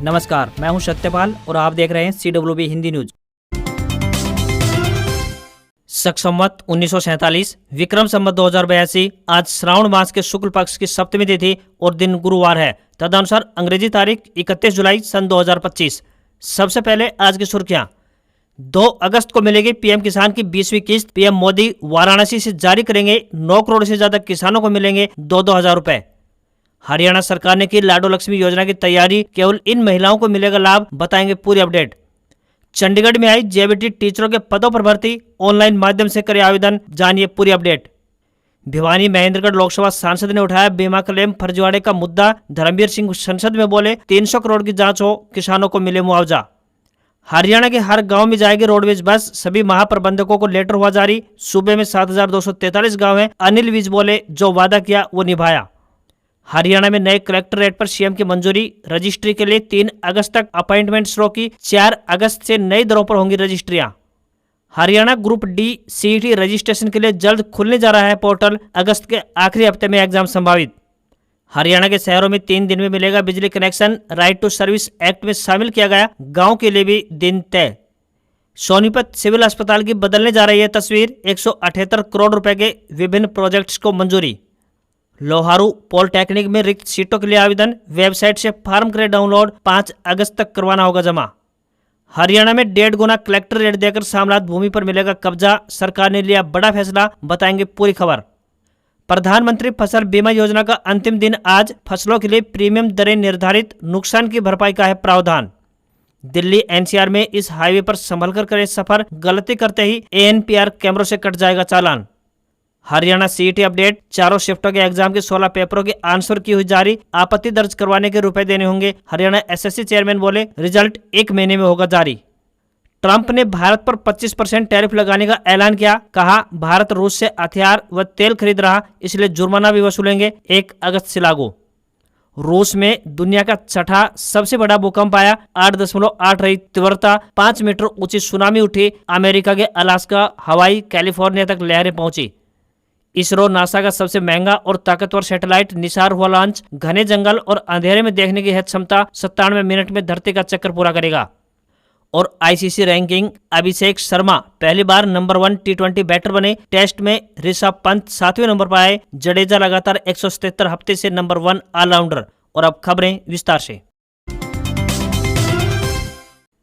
नमस्कार, मैं हूं सत्यपाल और आप देख रहे हैं CWB हिंदी न्यूज। शक संवत 1947 विक्रम संवत 2082 आज श्रावण मास के शुक्ल पक्ष की सप्तमी तिथि और दिन गुरुवार है। तदनुसार अंग्रेजी तारीख 31 जुलाई सन 2025। सबसे पहले आज की सुर्खियां। 2 अगस्त को मिलेगी पीएम किसान की 20वीं किस्त। पीएम मोदी वाराणसी से जारी करेंगे। 9 करोड़ से ज्यादा किसानों को मिलेंगे 2-2 हजार रुपए। हरियाणा सरकार ने की लाडो लक्ष्मी योजना की तैयारी, केवल इन महिलाओं को मिलेगा लाभ, बताएंगे पूरी अपडेट। चंडीगढ़ में आई जेबीटी टीचरों के पदों पर भर्ती, ऑनलाइन माध्यम से करे आवेदन, जानिए पूरी अपडेट। भिवानी महेंद्रगढ़ लोकसभा सांसद ने उठाया बीमा क्लेम फर्जीवाड़े का मुद्दा। धर्मवीर सिंह संसद में बोले 300 करोड़ की जांच हो, किसानों को मिले मुआवजा। हरियाणा के हर गांव में जाएगी रोडवेज बस, सभी महाप्रबंधकों को लेटर हुआ जारी। सूबे में 7243 गांव हैं। अनिल विज बोले जो वादा किया वो निभाया। हरियाणा में नए कलेक्टरेट पर सीएम की मंजूरी। रजिस्ट्री के लिए 3 अगस्त तक अपॉइंटमेंट शुरू की। 4 अगस्त से नई दरों पर होंगी रजिस्ट्रियां। Haryana group D CET registration के लिए जल्द खुलने जा रहा है पोर्टल। अगस्त के आखिरी हफ्ते में एग्जाम संभावित। हरियाणा के शहरों में 3 दिन में मिलेगा बिजली connection. Right to service act में शामिल किया गया। गांव के लिए भी दिन तय। सोनीपत सिविल अस्पताल की बदलने जा रही है तस्वीर। 178 करोड़ रुपए के विभिन्न प्रोजेक्ट्स को मंजूरी। लोहारू पॉलिटेक्निक में रिक्त सीटों के लिए आवेदन। वेबसाइट से फॉर्म करें डाउनलोड। 5 अगस्त तक करवाना होगा जमा। हरियाणा में 1.5 गुना कलेक्टर रेट देकर सामलात भूमि पर मिलेगा कब्जा। सरकार ने लिया बड़ा फैसला, बताएंगे पूरी खबर। प्रधानमंत्री फसल बीमा योजना का अंतिम दिन आज। फसलों के लिए प्रीमियम दरें निर्धारित, नुकसान की भरपाई का है प्रावधान। दिल्ली एनसीआर में इस हाईवे पर संभल कर करे सफर, गलती करते ही ANPR कैमरों से कट जाएगा चालान। Haryana CET update. चारों शिफ्टों के एग्जाम के 16 पेपरों की आंसर की हुई जारी। आपत्ति दर्ज करवाने के रुपए देने होंगे। हरियाणा SSC चेयरमैन बोले रिजल्ट 1 महीने में होगा जारी। ट्रंप ने भारत पर 25% टैरिफ लगाने का ऐलान किया। कहा भारत रूस से हथियार व तेल खरीद रहा, इसलिए जुर्माना भी वसूलेंगे। 1 अगस्त से लागू। रूस में दुनिया का 6ठा सबसे बड़ा भूकंप आया। 8.8 रही तीव्रता। 5 मीटर ऊंची सुनामी उठी। अमेरिका के अलास्का, हवाई, कैलिफोर्निया तक लहरें पहुंची। इसरो नासा का सबसे महंगा और ताकतवर सैटेलाइट निसार हुआ लॉन्च। घने जंगल और अंधेरे में देखने की है क्षमता। 97 मिनट में धरती का चक्कर पूरा करेगा। और ICC रैंकिंग। अभिषेक शर्मा पहली बार नंबर 1 T20 बैटर बने। टेस्ट में ऋषभ पंत 7वें नंबर पर आए। जडेजा लगातार 177 हफ्ते से नंबर 1 ऑलराउंडर। और अब खबरें विस्तार से।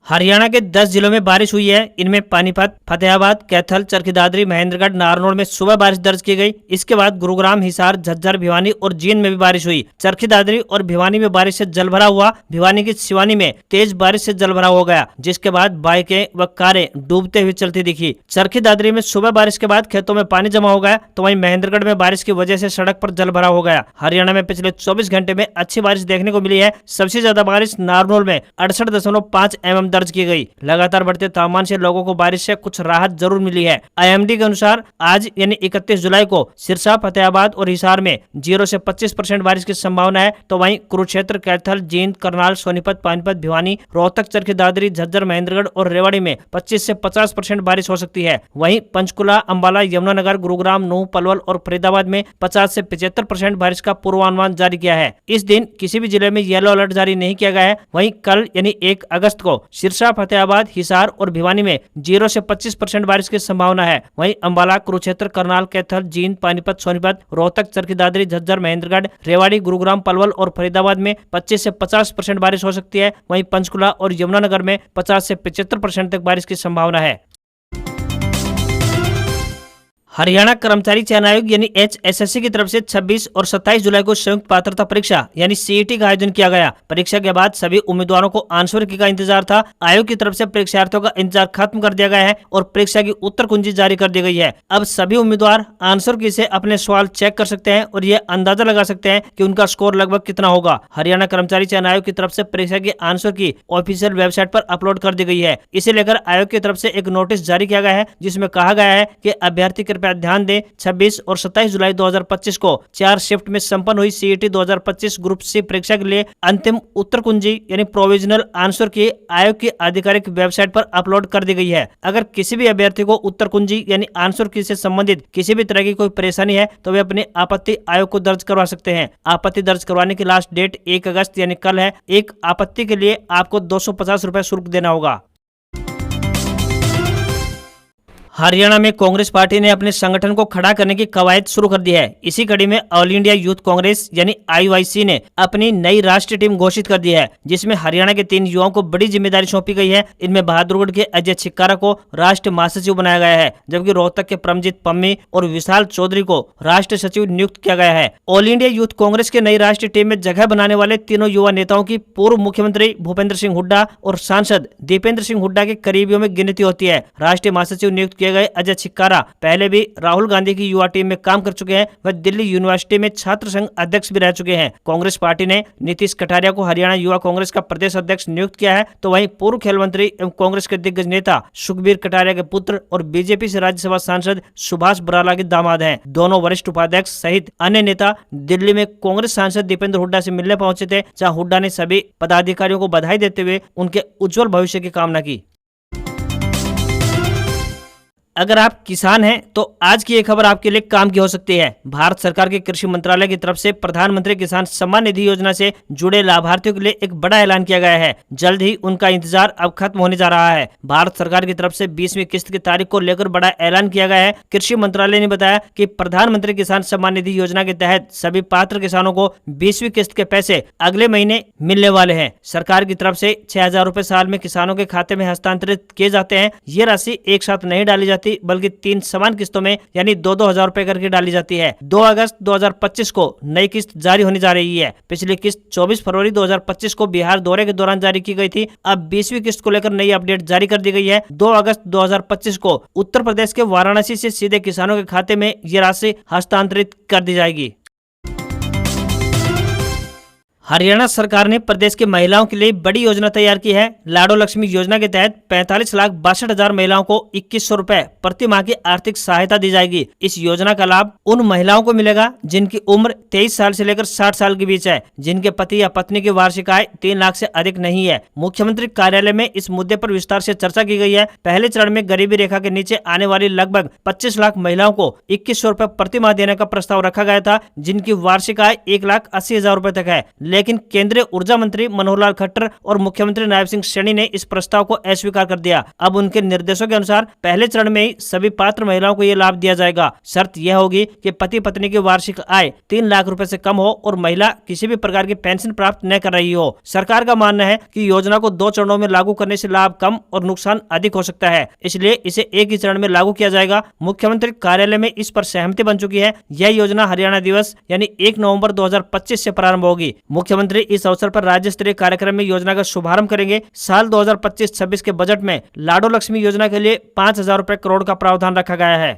हरियाणा के 10 जिलों में बारिश हुई है। इनमें पानीपत, फतेहाबाद, कैथल, चरखी दादरी, महेंद्रगढ़, नारनौल में सुबह बारिश दर्ज की गई। इसके बाद गुरुग्राम, हिसार, झज्जर, भिवानी और जींद में भी बारिश हुई। चरखी दादरी और भिवानी में बारिश से जल भरा हुआ। भिवानी की शिवानी में तेज बारिश से जल भरा हो गया, जिसके बाद बाइकें व कारें डूबते हुए चलती दिखी। चरखी दादरी में सुबह बारिश के बाद खेतों में पानी जमा हो गया, तो वहीं महेंद्रगढ़ में बारिश की वजह से सड़क पर जल भरा हो गया। हरियाणा में पिछले 24 घंटे में अच्छी बारिश देखने को मिली है। सबसे ज्यादा बारिश नारनौल में 68.5 mm दर्ज की गई। लगातार बढ़ते तापमान से लोगों को बारिश से कुछ राहत जरूर मिली है। IMD के अनुसार आज यानी 31 जुलाई को सिरसा, फतेहाबाद और हिसार में 0 से 25% बारिश की संभावना है। तो वहीं कुरुक्षेत्र, कैथल, जींद, करनाल, सोनीपत, पानीपत, भिवानी, रोहतक, चरखी दादरी, झज्जर, महेंद्रगढ़ और रेवाड़ी में 25 से 50% बारिश हो सकती है। वहीं पंचकुला, अंबाला, यमुनानगर, गुरुग्राम, नूंह, पलवल और फरीदाबाद में 50 से 75% बारिश का पूर्वानुमान जारी किया है। इस दिन किसी भी जिले में येलो अलर्ट जारी नहीं किया गया है। वहीं कल यानी 1 अगस्त को सिरसा, फतेहाबाद, हिसार और भिवानी में 0 से 25% बारिश की संभावना है। वहीं अंबाला, कुरुक्षेत्र, करनाल, कैथल, जींद, पानीपत, सोनीपत, रोहतक, चरखी दादरी, झज्जर, महेंद्रगढ़, रेवाड़ी, गुरुग्राम, पलवल और फरीदाबाद में 25 से 50% बारिश हो सकती है। वहीं पंचकुला और यमुनानगर में 50 से 75% तक बारिश की संभावना है। हरियाणा कर्मचारी चयन आयोग यानी HSSC की तरफ से 26 और 27 जुलाई को संयुक्त पात्रता परीक्षा यानी CET का आयोजन किया गया। परीक्षा के बाद सभी उम्मीदवारों को आंसर की का इंतजार था। आयोग की तरफ से परीक्षार्थियों का इंतजार खत्म कर दिया गया है और परीक्षा की उत्तर कुंजी जारी कर दी गई है। अब सभी उम्मीदवार आंसर की से अपने सवाल चेक कर सकते हैं और ये अंदाजा लगा सकते हैं कि उनका स्कोर लगभग कितना होगा। हरियाणा कर्मचारी चयन आयोग की तरफ से परीक्षा की आंसर की ऑफिशियल वेबसाइट पर अपलोड कर दी गई है। इसे लेकर आयोग की तरफ से एक नोटिस जारी किया गया है, जिसमें कहा गया है कि अभ्यर्थी कृपया कृपया ध्यान दें 26 और 27 जुलाई 2025 को 4 शिफ्ट में संपन्न हुई सीईटी 2025 ग्रुप सी परीक्षा के लिए अंतिम उत्तर कुंजी यानी प्रोविजनल आंसर की आयोग की आधिकारिक वेबसाइट पर अपलोड कर दी गई है। अगर किसी भी अभ्यर्थी को उत्तर कुंजी यानी आंसर की से संबंधित किसी भी तरह की कोई परेशानी है तो वे अपनी आपत्ति आयोग को दर्ज करवा सकते हैं। आपत्ति दर्ज करवाने की लास्ट डेट 1 अगस्त यानी कल है। एक आपत्ति के लिए आपको 250 रुपए शुल्क देना होगा। हरियाणा में कांग्रेस पार्टी ने अपने संगठन को खड़ा करने की कवायद शुरू कर दी है। इसी कड़ी में ऑल इंडिया यूथ कांग्रेस यानी IYC ने अपनी नई राष्ट्रीय टीम घोषित कर दी है, जिसमें हरियाणा के 3 युवाओं को बड़ी जिम्मेदारी सौंपी गई है। इनमें बहादुरगढ़ के अजय छिक्कारा को राष्ट्रीय महासचिव बनाया गया है, जबकि रोहतक के परमजीत पम्मी और विशाल चौधरी को राष्ट्रीय सचिव नियुक्त किया गया है। ऑल इंडिया यूथ कांग्रेस के नई राष्ट्रीय टीम में जगह बनाने वाले तीनों युवा नेताओं की पूर्व मुख्यमंत्री भूपेंद्र सिंह हुड्डा और सांसद दीपेंद्र सिंह हुड्डा के करीबियों में गिनती होती है। राष्ट्रीय महासचिव नियुक्त किए गए अजय छिक्कारा पहले भी राहुल गांधी की युवा टीम में काम कर चुके हैं। वह दिल्ली यूनिवर्सिटी में छात्र संघ अध्यक्ष भी रह चुके हैं। कांग्रेस पार्टी ने नीतीश कटारिया को हरियाणा युवा कांग्रेस का प्रदेश अध्यक्ष नियुक्त किया है, तो वहीं पूर्व खेल मंत्री एवं कांग्रेस के दिग्गज नेता सुखबीर कटारिया के पुत्र और बीजेपी से राज्यसभा सांसद सुभाष बराला के दामाद हैं। दोनों वरिष्ठ उपाध्यक्ष सहित अन्य नेता दिल्ली में कांग्रेस सांसद दीपेंद्र हुड्डा से मिलने पहुंचे थे, जहां हुड्डा ने सभी पदाधिकारियों को बधाई देते हुए उनके उज्जवल भविष्य की कामना की। अगर आप किसान हैं तो आज की ये खबर आपके लिए काम की हो सकती है। भारत सरकार के कृषि मंत्रालय की तरफ से प्रधानमंत्री किसान सम्मान निधि योजना से जुड़े लाभार्थियों के लिए एक बड़ा ऐलान किया गया है। जल्द ही उनका इंतजार अब खत्म होने जा रहा है। भारत सरकार की तरफ से 20वीं किस्त की तारीख को लेकर बड़ा ऐलान किया गया है। कृषि मंत्रालय ने बताया कि प्रधानमंत्री किसान सम्मान निधि योजना के तहत सभी पात्र किसानों को 20वीं किस्त के पैसे अगले महीने मिलने वाले हैं। सरकार की तरफ से 6,000 रुपए साल में किसानों के खाते में हस्तांतरित किए जाते हैं। ये राशि एक साथ नहीं डाली जाती, बल्कि 3 समान किस्तों में यानी 2-2 हजार रुपए करके डाली जाती है। 2 अगस्त 2025 को नई किस्त जारी होने जा रही है। पिछली किस्त 24 फरवरी 2025 को बिहार दौरे के दौरान जारी की गई थी। अब 20वीं किस्त को लेकर नई अपडेट जारी कर दी गई है। 2 अगस्त 2025 को उत्तर प्रदेश के वाराणसी से सीधे किसानों के खाते में ये राशि हस्तांतरित कर दी जाएगी। हरियाणा सरकार ने प्रदेश की महिलाओं के लिए बड़ी योजना तैयार की है। लाडो लक्ष्मी योजना के तहत 45,62,000 महिलाओं को 2,100 रुपए प्रति माह की आर्थिक सहायता दी जाएगी। इस योजना का लाभ उन महिलाओं को मिलेगा जिनकी उम्र 23 साल से लेकर 60 साल के बीच है, जिनके पति या पत्नी की वार्षिक आय 3 लाख से अधिक नहीं है। मुख्यमंत्री कार्यालय में इस मुद्दे पर विस्तार से चर्चा की गई है। पहले चरण में गरीबी रेखा के नीचे आने वाली लगभग 25 लाख महिलाओं को 2,100 रुपए प्रति माह देने का प्रस्ताव रखा गया था, जिनकी वार्षिक आय 1,80,000 रुपए तक है। लेकिन केंद्रीय ऊर्जा मंत्री मनोहर लाल खट्टर और मुख्यमंत्री नायब सिंह सैनी ने इस प्रस्ताव को अस्वीकार कर दिया। अब उनके निर्देशों के अनुसार पहले चरण में ही सभी पात्र महिलाओं को ये लाभ दिया जाएगा। शर्त यह होगी कि पति पत्नी की वार्षिक आय 3 लाख रुपए से कम हो और महिला किसी भी प्रकार की पेंशन प्राप्त न कर रही हो। सरकार का मानना है कि योजना को 2 चरणों में लागू करने से लाभ कम और नुकसान अधिक हो सकता है, इसलिए इसे एक ही चरण में लागू किया जाएगा। मुख्यमंत्री कार्यालय में इस पर सहमति बन चुकी है। यह योजना हरियाणा दिवस यानी 1 नवंबर 2025 से प्रारंभ होगी। मुख्यमंत्री इस अवसर पर राज्य स्तरीय कार्यक्रम में योजना का शुभारंभ करेंगे। साल 2025-26 के बजट में लाडो लक्ष्मी योजना के लिए 5,000 रुपए करोड़ का प्रावधान रखा गया है।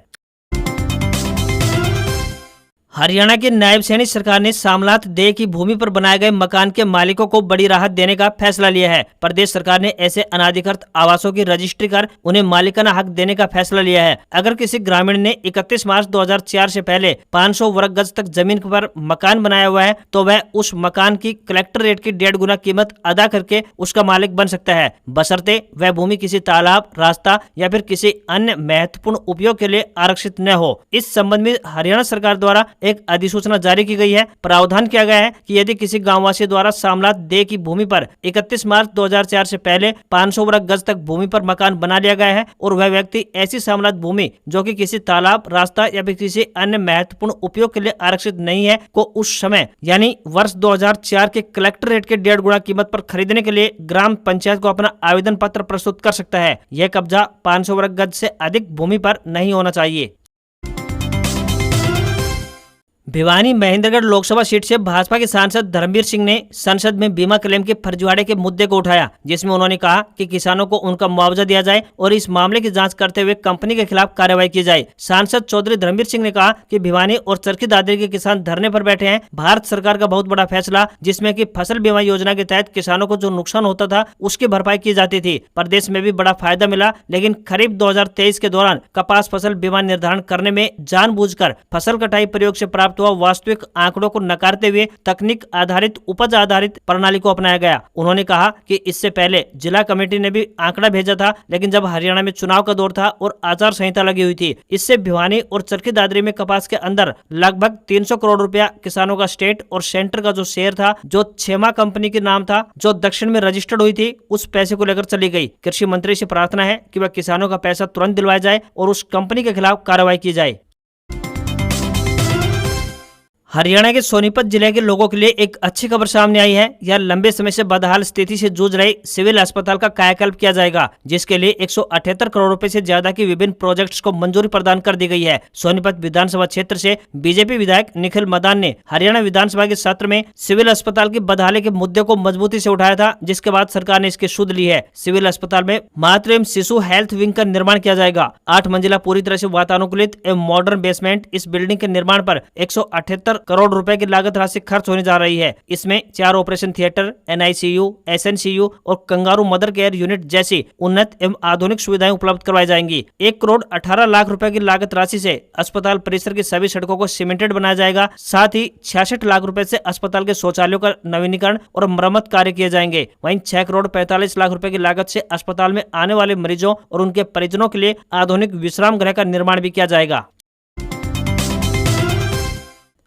हरियाणा की नायब सैनी सरकार ने सामलात देह की भूमि पर बनाए गए मकान के मालिकों को बड़ी राहत देने का फैसला लिया है। प्रदेश सरकार ने ऐसे अनाधिकृत आवासों की रजिस्ट्री कर उन्हें मालिकाना हक देने का फैसला लिया है। अगर किसी ग्रामीण ने 31 मार्च 2004 से पहले 500 वर्ग गज तक जमीन पर मकान बनाया हुआ है तो वह उस मकान की कलेक्टर रेट की 1.5 गुना कीमत अदा करके उसका मालिक बन सकता है, बशर्ते वह भूमि किसी तालाब, रास्ता या फिर किसी अन्य महत्वपूर्ण उपयोग के लिए आरक्षित न हो। इस संबंध में हरियाणा सरकार द्वारा एक अधिसूचना जारी की गई है। प्रावधान किया गया है कि यदि किसी गांववासी द्वारा सामलात देह की भूमि पर 31 मार्च 2004 से पहले 500 वर्ग गज तक भूमि पर मकान बना लिया गया है और वह व्यक्ति ऐसी सामलात भूमि जो कि किसी तालाब, रास्ता या फिर किसी अन्य महत्वपूर्ण उपयोग के लिए आरक्षित नहीं है को उस समय यानी वर्ष 2004 के कलेक्टर रेट के 1.5 गुना कीमत पर खरीदने के लिए ग्राम पंचायत को अपना आवेदन पत्र प्रस्तुत कर सकता है। यह कब्जा 500 वर्ग गज से अधिक भूमि पर नहीं होना चाहिए। भिवानी महेंद्रगढ़ लोकसभा सीट से भाजपा के सांसद धर्मवीर सिंह ने संसद में बीमा क्लेम के फर्जीवाड़े के मुद्दे को उठाया, जिसमें उन्होंने कहा कि किसानों को उनका मुआवजा दिया जाए और इस मामले की जांच करते हुए कंपनी के खिलाफ कार्रवाई की जाए। सांसद चौधरी धर्मवीर सिंह ने कहा कि भिवानी और चरखी दादरी के किसान धरने पर बैठे हैं। भारत सरकार का बहुत बड़ा फैसला, जिसमें कि फसल बीमा योजना के तहत किसानों को जो नुकसान होता था उसकी भरपाई की जाती थी। प्रदेश में भी बड़ा फायदा मिला, लेकिन खरीफ 2023 के दौरान कपास फसल बीमा निर्धारण करने में जानबूझकर फसल कटाई प्रयोग से प्राप्त हुआ वास्तविक आंकड़ों को नकारते हुए तकनीक आधारित उपज आधारित प्रणाली को अपनाया गया। उन्होंने कहा कि इससे पहले जिला कमेटी ने भी आंकड़ा भेजा था, लेकिन जब हरियाणा में चुनाव का दौर था और आचार संहिता लगी हुई थी, इससे भिवानी और चरखी दादरी में कपास के अंदर लगभग 300 करोड़ रुपया किसानों का स्टेट और सेंटर का जो शेयर था, जो छेमा कंपनी के नाम था, जो दक्षिण में रजिस्टर्ड हुई थी, उस पैसे को लेकर चली गई। कृषि मंत्री से प्रार्थना है कि वह किसानों का पैसा तुरंत दिलवाया जाए और उस कंपनी के खिलाफ कार्रवाई की जाए। हरियाणा के सोनीपत जिले के लोगों के लिए एक अच्छी खबर सामने आई है। यह लंबे समय से बदहाल स्थिति से जूझ रहे सिविल अस्पताल का कायाकल्प किया जाएगा, जिसके लिए 178 करोड़ रुपए से ज्यादा की विभिन्न प्रोजेक्ट्स को मंजूरी प्रदान कर दी गई है। सोनीपत विधानसभा क्षेत्र से बीजेपी विधायक निखिल मदान ने हरियाणा विधानसभा के सत्र में सिविल अस्पताल की बदहाली के मुद्दे को मजबूती से उठाया था, जिसके बाद सरकार ने इसकी सुध ली है। सिविल अस्पताल में मातृ एवं शिशु हेल्थ विंग का निर्माण किया जाएगा। 8 मंजिला पूरी तरह से वातानुकूलित एवं मॉडर्न बेसमेंट इस बिल्डिंग के निर्माण पर 178 करोड़ रुपए की लागत राशि खर्च होने जा रही है। इसमें 4 ऑपरेशन थिएटर, NICU, SNCU और कंगारू मदर केयर यूनिट जैसी उन्नत एवं आधुनिक सुविधाएं उपलब्ध करवाई जाएंगी। 1 करोड़ 18 लाख रुपए की लागत राशि से अस्पताल परिसर की सभी सड़कों को सीमेंटेड बनाया जाएगा। साथ ही 66 लाख रुपए से अस्पताल के शौचालयों का नवीनीकरण और मरम्मत कार्य किए जाएंगे। वहीं 6 करोड़ 45 लाख रुपए की लागत से अस्पताल में आने वाले मरीजों और उनके परिजनों के लिए आधुनिक विश्राम गृह का निर्माण भी किया जाएगा।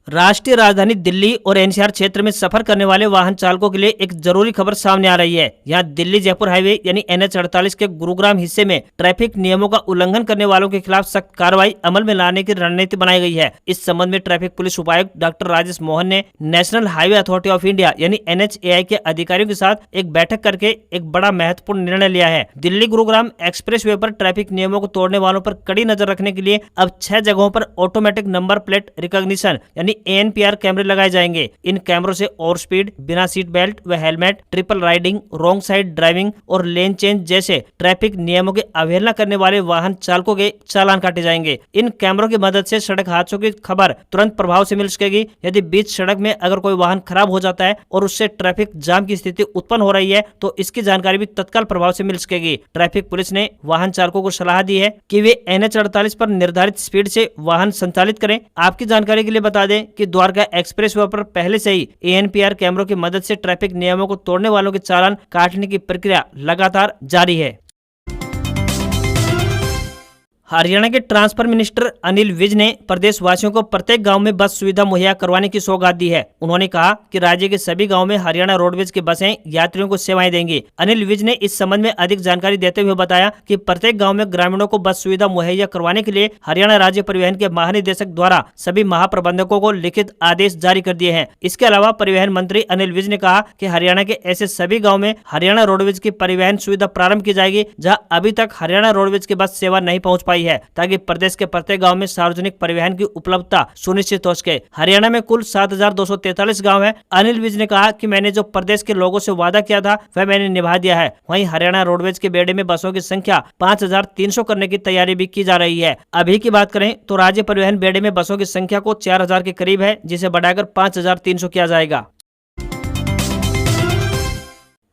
राष्ट्रीय राजधानी दिल्ली और NCR क्षेत्र में सफर करने वाले वाहन चालकों के लिए एक जरूरी खबर सामने आ रही है। यहाँ दिल्ली जयपुर हाईवे यानी NH48 के गुरुग्राम हिस्से में ट्रैफिक नियमों का उल्लंघन करने वालों के खिलाफ सख्त कार्रवाई अमल में लाने की रणनीति बनाई गई है। इस संबंध में ट्रैफिक पुलिस उपायुक्त डॉक्टर राजेश मोहन ने national highway authority of India यानी NHAI के अधिकारियों के साथ एक बैठक करके एक बड़ा महत्वपूर्ण निर्णय लिया है। दिल्ली गुरुग्राम एक्सप्रेस वे पर ट्रैफिक नियमों को तोड़ने वालों पर कड़ी नजर रखने के लिए अब 6 जगहों पर ऑटोमेटिक नंबर प्लेट रिकॉग्निशन यानी ANPR कैमरे लगाए जाएंगे। इन कैमरों से ओवर स्पीड, बिना सीट बेल्ट व helmet, triple riding, wrong side driving और लेन चेंज जैसे ट्रैफिक नियमों की अवहेलना करने वाले वाहन चालकों के चालान काटे जाएंगे। इन कैमरों की मदद से सड़क हादसों की खबर तुरंत प्रभाव से मिल सकेगी। यदि बीच सड़क में अगर कोई वाहन खराब हो जाता है और उससे ट्रैफिक जाम की स्थिति उत्पन्न हो रही है तो इसकी जानकारी भी तत्काल प्रभाव से मिल सकेगी। ट्रैफिक पुलिस ने वाहन चालकों को सलाह दी है कि वे NH48 पर निर्धारित स्पीड से वाहन संचालित करें। आपकी जानकारी के लिए बता दें कि द्वारका एक्सप्रेस वे पर पहले से ही ANPR कैमरों की मदद से ट्रैफिक नियमों को तोड़ने वालों के चालान काटने की प्रक्रिया लगातार जारी है। हरियाणा के ट्रांसपोर्ट मिनिस्टर अनिल विज ने प्रदेशवासियों को प्रत्येक गांव में बस सुविधा मुहैया करवाने की सौगात दी है। उन्होंने कहा कि राज्य के सभी गांवों में हरियाणा रोडवेज की बसें यात्रियों को सेवाएं देंगी। अनिल विज ने इस संबंध में अधिक जानकारी देते हुए बताया कि प्रत्येक गाँव में ग्रामीणों को बस सुविधा मुहैया करवाने के लिए हरियाणा राज्य परिवहन के महानिदेशक द्वारा सभी महाप्रबंधकों को लिखित आदेश जारी कर दिए हैं। इसके अलावा परिवहन मंत्री अनिल विज ने कहा कि हरियाणा के ऐसे सभी गाँव में हरियाणा रोडवेज की परिवहन सुविधा प्रारंभ की जाएगी जहाँ अभी तक हरियाणा रोडवेज की बस सेवा नहीं पहुँच पाई है, ताकि प्रदेश के प्रत्येक गांव में सार्वजनिक परिवहन की उपलब्धता सुनिश्चित हो सके। हरियाणा में कुल 7,243 गांव हैं। अनिल विज ने कहा कि मैंने जो प्रदेश के लोगों से वादा किया था वह मैंने निभा दिया है। वहीं हरियाणा रोडवेज के बेड़े में बसों की संख्या 5,300 करने की तैयारी भी की जा रही है। अभी की बात करें तो राज्य परिवहन बेड़े में बसों की संख्या को 4,000 के करीब है, जिसे बढ़ाकर 5,300 किया जाएगा।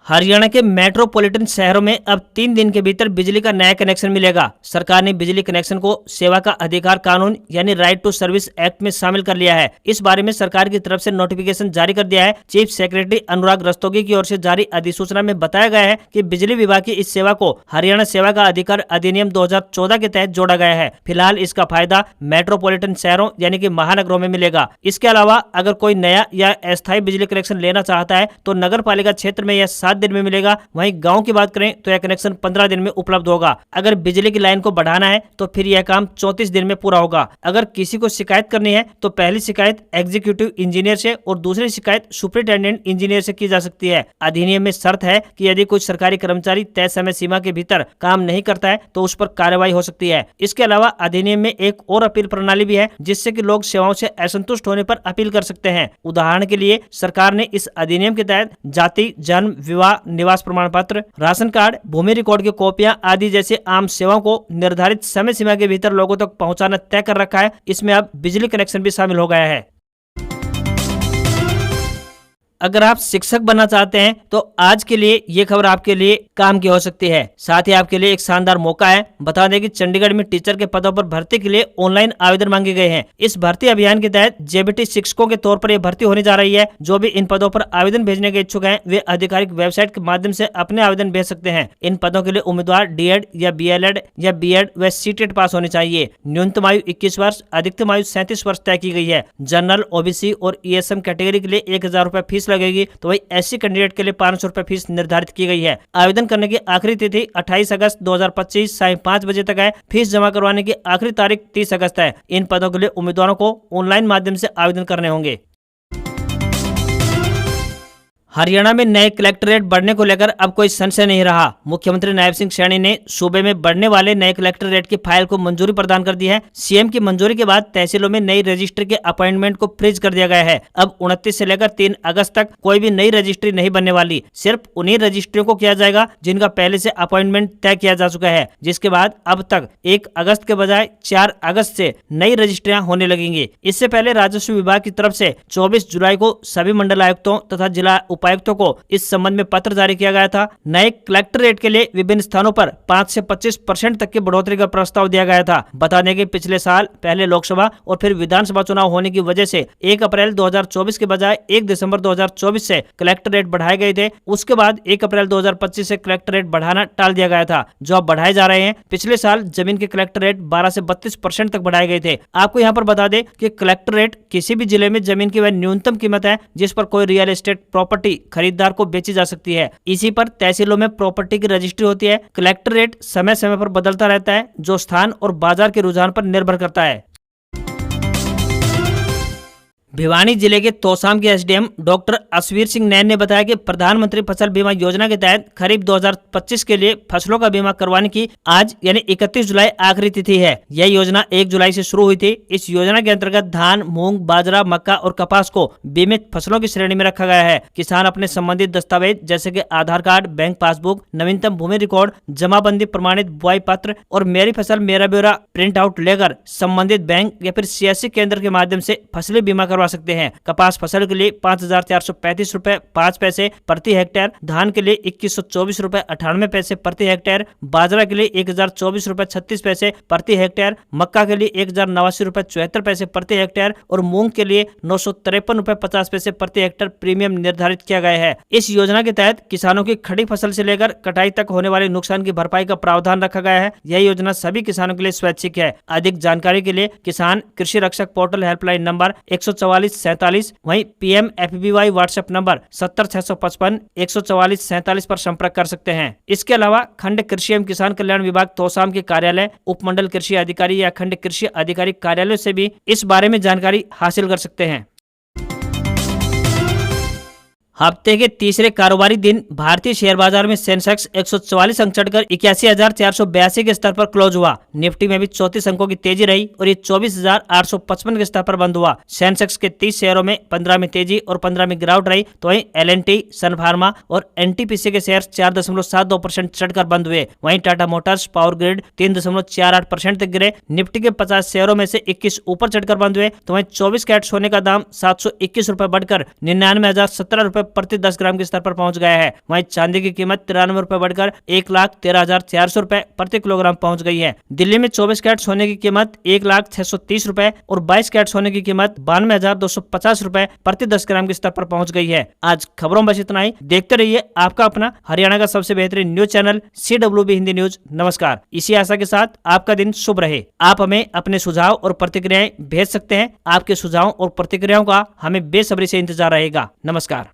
हरियाणा के मेट्रोपॉलिटन शहरों में अब 3 दिन के भीतर बिजली का नया कनेक्शन मिलेगा। सरकार ने बिजली कनेक्शन को सेवा का अधिकार कानून यानी राइट टू सर्विस एक्ट में शामिल कर लिया है। इस बारे में सरकार की तरफ से नोटिफिकेशन जारी कर दिया है। चीफ सेक्रेटरी अनुराग रस्तोगी की ओर से जारी अधिसूचना में बताया गया है कि बिजली विभाग की इस सेवा को हरियाणा सेवा का अधिकार अधिनियम 2014 के तहत जोड़ा गया है। फिलहाल इसका फायदा मेट्रोपॉलिटन शहरों यानी कि महानगरों में मिलेगा। इसके अलावा अगर कोई नया या अस्थायी बिजली कनेक्शन लेना चाहता है तो नगर पालिका क्षेत्र में यह 7 दिन में मिलेगा। वहीं गाँव की बात करें तो यह कनेक्शन 15 दिन में उपलब्ध होगा। अगर बिजली की लाइन को बढ़ाना है तो फिर यह काम 34 दिन में पूरा होगा। अगर किसी को शिकायत करनी है तो पहली शिकायत एग्जीक्यूटिव इंजीनियर से और दूसरी शिकायत सुपरिटेंडेंट इंजीनियर से की जा सकती है। अधिनियम में शर्त है कि यदि कोई सरकारी कर्मचारी तय समय सीमा के भीतर काम नहीं करता है तो उस पर कार्रवाई हो सकती है। इसके अलावा अधिनियम में एक और अपील प्रणाली भी है जिससे कि लोग सेवाओं से असंतुष्ट होने पर अपील कर सकते हैं। उदाहरण के लिए सरकार ने इस अधिनियम के तहत जाति, जन्म, विवाह, निवास प्रमाण पत्र, राशन कार्ड, भूमि रिकॉर्ड की कॉपियां आदि जैसे आम सेवाओं को निर्धारित समय सीमा के भीतर लोगों तक पहुंचाना तय कर रखा है। इसमें अब बिजली कनेक्शन भी शामिल हो गया है। अगर आप शिक्षक बनना चाहते हैं तो आज के लिए ये खबर आपके लिए काम की हो सकती है। साथ ही आपके लिए एक शानदार मौका है। बता दें कि चंडीगढ़ में टीचर के पदों पर भर्ती के लिए ऑनलाइन आवेदन मांगे गए हैं। इस भर्ती अभियान के तहत जेबीटी शिक्षकों के तौर पर यह भर्ती होने जा रही है। जो भी इन पदों पर आवेदन भेजने के इच्छुक हैं वे आधिकारिक वेबसाइट के माध्यम से अपने आवेदन भेज सकते हैं। इन पदों के लिए उम्मीदवार डीएड या बीएलएड या बीएड व सीटेट पास होनी चाहिए। न्यूनतम आयु 21 वर्ष, अधिकतम आयु 37 वर्ष तय की गई है। जनरल, ओबीसी और ईएसएम कैटेगरी के लिए 1000 रुपए फीस लगेगी तो वही एससी कैंडिडेट के लिए 500 रुपए फीस निर्धारित की गई है। आवेदन करने की आखिरी तिथि 28 अगस्त 2025 सायं 5 बजे तक है। फीस जमा करवाने की आखिरी तारीख 30 अगस्त है। इन पदों के लिए उम्मीदवारों को ऑनलाइन माध्यम से आवेदन करने होंगे। हरियाणा में नए कलेक्टरेट बढ़ने को लेकर अब कोई संशय नहीं रहा। मुख्यमंत्री नायब सिंह सैनी ने सूबे में बढ़ने वाले नए कलेक्टरेट की फाइल को मंजूरी प्रदान कर दी है। सीएम की मंजूरी के बाद तहसीलों में नई रजिस्ट्री के अपॉइंटमेंट को फ्रीज कर दिया गया है। अब 29 से लेकर 3 अगस्त तक कोई भी नई रजिस्ट्री नहीं बनने वाली। सिर्फ उन्हीं रजिस्ट्रियों को किया जाएगा जिनका पहले से अपॉइंटमेंट तय किया जा चुका है, जिसके बाद अब तक 1 अगस्त के बजाय 4 अगस्त से नई रजिस्ट्रियां होने लगेंगी। इससे पहले राजस्व विभाग की तरफ से 24 जुलाई को सभी मंडल आयुक्तों तथा जिला उपायुक्तों को इस संबंध में पत्र जारी किया गया था। नए कलेक्टरेट के लिए विभिन्न स्थानों पर 5 से 25% तक की बढ़ोतरी का प्रस्ताव दिया गया था। बता दें कि पिछले साल पहले लोकसभा और फिर विधानसभा चुनाव होने की वजह से 1 अप्रैल 2024 के बजाय 1 दिसंबर 2024 से कलेक्टरेट बढ़ाए गए थे। उसके बाद 1 अप्रैल 2025 से कलेक्टरेट बढ़ाना टाल दिया गया था, जो अब बढ़ाए जा रहे हैं। पिछले साल जमीन के कलेक्टरेट 12 से 32% तक बढ़ाए गए थे। आपको यहाँ पर बता दें कि कलेक्टरेट किसी भी जिले में जमीन की वह न्यूनतम कीमत है जिस पर कोई रियल एस्टेट प्रॉपर्टी खरीदार को बेची जा सकती है। इसी पर तहसीलों में प्रॉपर्टी की रजिस्ट्री होती है। कलेक्टरेट समय समय पर बदलता रहता है, जो स्थान और बाजार के रुझान पर निर्भर करता है। भिवानी जिले के तोसाम के एसडीएम डॉक्टर असवीर सिंह नैन ने बताया कि प्रधानमंत्री फसल बीमा योजना के तहत खरीफ 2025 के लिए फसलों का बीमा करवाने की आज यानी 31 जुलाई आखिरी तिथि है। यह योजना 1 जुलाई से शुरू हुई थी। इस योजना के अंतर्गत धान, मूंग, बाजरा, मक्का और कपास को बीमित फसलों की श्रेणी में रखा गया है। किसान अपने संबंधित दस्तावेज जैसे कि आधार कार्ड, बैंक पासबुक, नवीनतम भूमि रिकॉर्ड, जमाबंदी प्रमाणित बुआई पत्र और मेरी फसल मेरा ब्यौरा प्रिंट आउट लेकर संबंधित बैंक या फिर सीएससी केंद्र के माध्यम से फसली बीमा करवा सकते हैं। कपास फसल के लिए 5435 रुपए 5 पैसे प्रति हेक्टेयर, धान के लिए 2124 रुपए 98 पैसे प्रति हेक्टेयर, बाजरा के लिए 1024 रुपए 36 पैसे प्रति हेक्टेयर, मक्का के लिए 1089 रुपए 74 पैसे प्रति हेक्टेयर और मूंग के लिए 953 रुपए 50 पैसे प्रति हेक्टेयर प्रीमियम निर्धारित किया गया है। इस योजना के तहत किसानों की खड़ी फसल से लेकर कटाई तक होने वाले नुकसान की भरपाई का प्रावधान रखा गया है। यह योजना सभी किसानों के लिए स्वैच्छिक है। अधिक जानकारी के लिए किसान कृषि रक्षक पोर्टल हेल्पलाइन नंबर 14447, वहीं PMFBY व्हाट्सएप नंबर 70655 14447 पर संपर्क कर सकते हैं। इसके अलावा खंड कृषि एवं किसान कल्याण विभाग तोसाम के कार्यालय, उपमंडल कृषि अधिकारी या खंड कृषि अधिकारी कार्यालय से भी इस बारे में जानकारी हासिल कर सकते हैं। हफ्ते के तीसरे कारोबारी दिन भारतीय शेयर बाजार में सेंसेक्स 144 अंक चढ़कर 81,482 के स्तर पर क्लोज हुआ। निफ्टी में भी 34 अंकों की तेजी रही और ये 24,855 के स्तर पर बंद हुआ। सेंसेक्स के 30 शेयरों में 15 में तेजी और 15 में गिरावट रही, तो वहीं LNT, सन फार्मा और NTPC के शेयर 4.72% चढ़कर बंद हुए। वहीं टाटा मोटर्स, पावर ग्रिड 3.48% तक गिरे। निफ्टी के 50 शेयरों में से 21 ऊपर चढ़कर बंद हुए, तो वहीं 24 कैरेट सोने का दाम 721 रुपए बढ़कर 99,017 रुपए प्रति 10 ग्राम के स्तर पर पहुंच गया है। वहीं चांदी की कीमत 93 रुपए बढ़कर 1,13,400 रुपए प्रति किलोग्राम पहुंच गई है। दिल्ली में 24 कैरेट सोने की कीमत 1,630 रुपए और 22 कैरेट सोने की कीमत 92,250 रुपए प्रति 10 ग्राम के स्तर पर पहुंच गई है। आज खबरों में बस इतना ही। देखते रहिए आपका अपना हरियाणा का सबसे बेहतरीन news channel CWB Hindi news. नमस्कार। इसी आशा के साथ आपका दिन शुभ रहे। आप हमें अपने सुझाव और प्रतिक्रियाएं भेज सकते हैं। आपके सुझाव और प्रतिक्रियाओं का हमें बेसब्री से इंतजार रहेगा। नमस्कार।